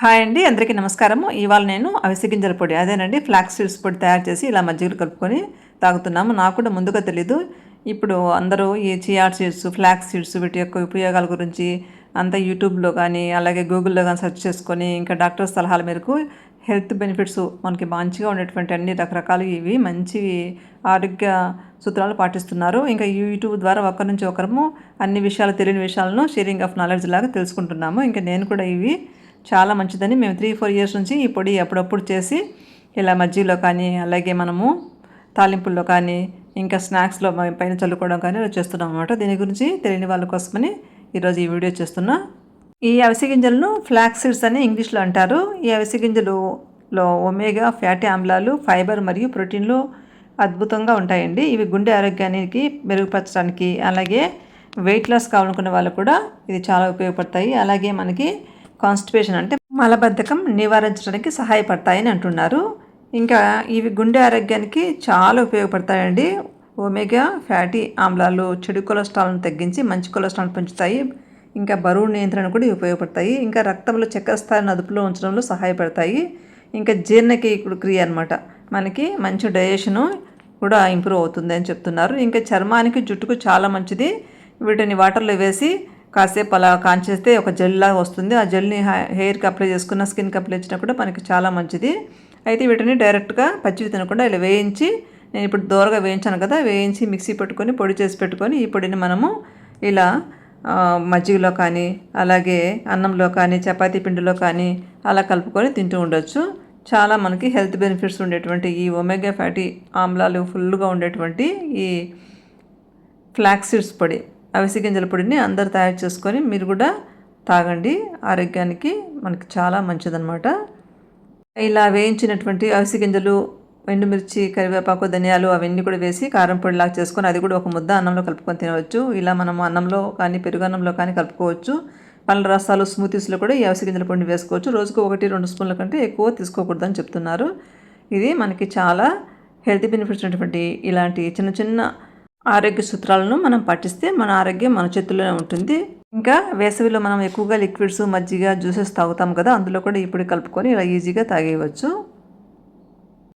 Hi అండి, అందరికీ నమస్కారము. ఇవాళ నేను అవిసె గింజల పొడి, అదేనండి ఫ్లాక్స్ సీడ్స్ పొడి తయారు చేసి ఇలా మజ్జిగలో కలుపుకొని తాగుతున్నాము. నాకు కూడా ముందుగా తెలీదు. ఇప్పుడు అందరూ ఈ చియా సీడ్స్, ఫ్లాక్స్ సీడ్స్ వీటి యొక్క ఉపయోగాల గురించి అంతా యూట్యూబ్లో కానీ అలాగే గూగుల్లో కానీ సెర్చ్ చేసుకొని ఇంకా డాక్టర్ సలహాల మేరకు హెల్త్ బెనిఫిట్స్ మనకి మంచిగా ఉండేటువంటి అన్ని రకరకాలు ఇవి మంచి ఆరోగ్య సూత్రాలు పాటిస్తున్నారు. ఇంకా యూట్యూబ్ ద్వారా ఒకరి నుంచి ఒకరము అన్ని విషయాలు తెలియని విషయాలను షేరింగ్ ఆఫ్ నాలెడ్జ్ లాగా తెలుసుకుంటున్నాము. ఇంకా నేను కూడా ఇవి చాలా మంచిదని మేము 3-4 ఇయర్స్ నుంచి ఈ పొడి అప్పుడప్పుడు చేసి ఇలా మజ్జిగలో కానీ అలాగే మనము తాలింపుల్లో కానీ ఇంకా స్నాక్స్లో పైన చల్లుకోవడం కానీ ఇలా చేస్తున్నాం అనమాట. దీని గురించి తెలియని వాళ్ళ కోసమని ఈరోజు ఈ వీడియో చేస్తున్నా. ఈ అవిసె గింజలను ఫ్లాక్స్ సీడ్స్ అని ఇంగ్లీష్లో అంటారు. ఈ అవిసె గింజలలో ఒమేగా ఫ్యాటీ ఆమ్లాలు, ఫైబర్ మరియు ప్రోటీన్లు అద్భుతంగా ఉంటాయండి. ఇవి గుండె ఆరోగ్యానికి మెరుగుపరచడానికి అలాగే వెయిట్ లాస్ కావాలనుకునే వాళ్ళు కూడా ఇది చాలా ఉపయోగపడతాయి. అలాగే మనకి కాన్స్టిపేషన్ అంటే మలబద్ధకం నివారించడానికి సహాయపడతాయని అంటున్నారు. ఇంకా ఇవి గుండె ఆరోగ్యానికి చాలా ఉపయోగపడతాయండి. ఒమేగా ఫ్యాటీ ఆమ్లాలు చెడు కొలెస్ట్రాల్ను తగ్గించి మంచి కొలెస్ట్రాల్ పెంచుతాయి. ఇంకా బరువు నియంత్రణ కూడా ఉపయోగపడతాయి. ఇంకా రక్తంలో చక్కెర స్థాయిని అదుపులో ఉంచడంలో సహాయపడతాయి. ఇంకా జీర్ణక్రియ అనమాట, మనకి మంచి డైజెషను కూడా ఇంప్రూవ్ అవుతుంది అని చెప్తున్నారు. ఇంకా చర్మానికి జుట్టుకు చాలా మంచిది. వీటిని వాటర్లో వేసి కాసేపు అలా కాంచేస్తే ఒక జెల్ లాగా వస్తుంది. ఆ జెల్ని హెయిర్కి అప్లై చేసుకున్న, స్కిన్కి అప్లై చేసినా కూడా మనకి చాలా మంచిది. అయితే వీటిని డైరెక్ట్గా పచ్చివి తినకుండా ఇలా వేయించి, నేను ఇప్పుడు దోరగా వేయించాను కదా, వేయించి మిక్సీ పెట్టుకొని పొడి చేసి పెట్టుకొని ఈ పొడిని మనము ఇలా మజ్జిగలో కానీ అలాగే అన్నంలో కానీ చపాతీ పిండిలో కానీ అలా కలుపుకొని తింటూ ఉండొచ్చు. చాలా మనకి హెల్త్ బెనిఫిట్స్ ఉండేటువంటి ఈ ఒమేగా ఫ్యాటీ ఆమ్లాలు ఫుల్గా ఉండేటువంటి ఈ ఫ్లాక్స్ సీడ్స్ పొడి, అవిసె గింజల పొడిని అందరు తయారు చేసుకొని మీరు కూడా తాగండి. ఆరోగ్యానికి మనకి చాలా మంచిదన్నమాట. ఇలా వేయించినటువంటి అవిసె గింజలు, ఎండుమిర్చి, కరివేపాకు, ధనియాలు అవన్నీ కూడా వేసి కారం పొడిలాగా చేసుకొని అది కూడా ఒక ముద్ద అన్నంలో కలుపుకొని తినవచ్చు. ఇలా మనం అన్నంలో కానీ పెరుగన్నంలో కానీ కలుపుకోవచ్చు. పళ్ళ రసాలు, స్మూతీస్లో కూడా ఈ అవిసె గింజల పొడిని వేసుకోవచ్చు. రోజుకు 1-2 స్పూన్ల కంటే ఎక్కువ తీసుకోకూడదని చెప్తున్నారు. ఇది మనకి చాలా హెల్త్ బెనిఫిట్స్ ఉన్నటువంటి ఇలాంటి చిన్న చిన్న ఆరోగ్య సూత్రాలను మనం పాటిస్తే మన ఆరోగ్యం మన చేతుల్లోనే ఉంటుంది. ఇంకా వేసవిలో మనం ఎక్కువగా లిక్విడ్స్, మజ్జిగ, జ్యూసెస్ తాగుతాం కదా, అందులో కూడా ఇప్పుడు కలుపుకొని ఇలా ఈజీగా తాగేయవచ్చు.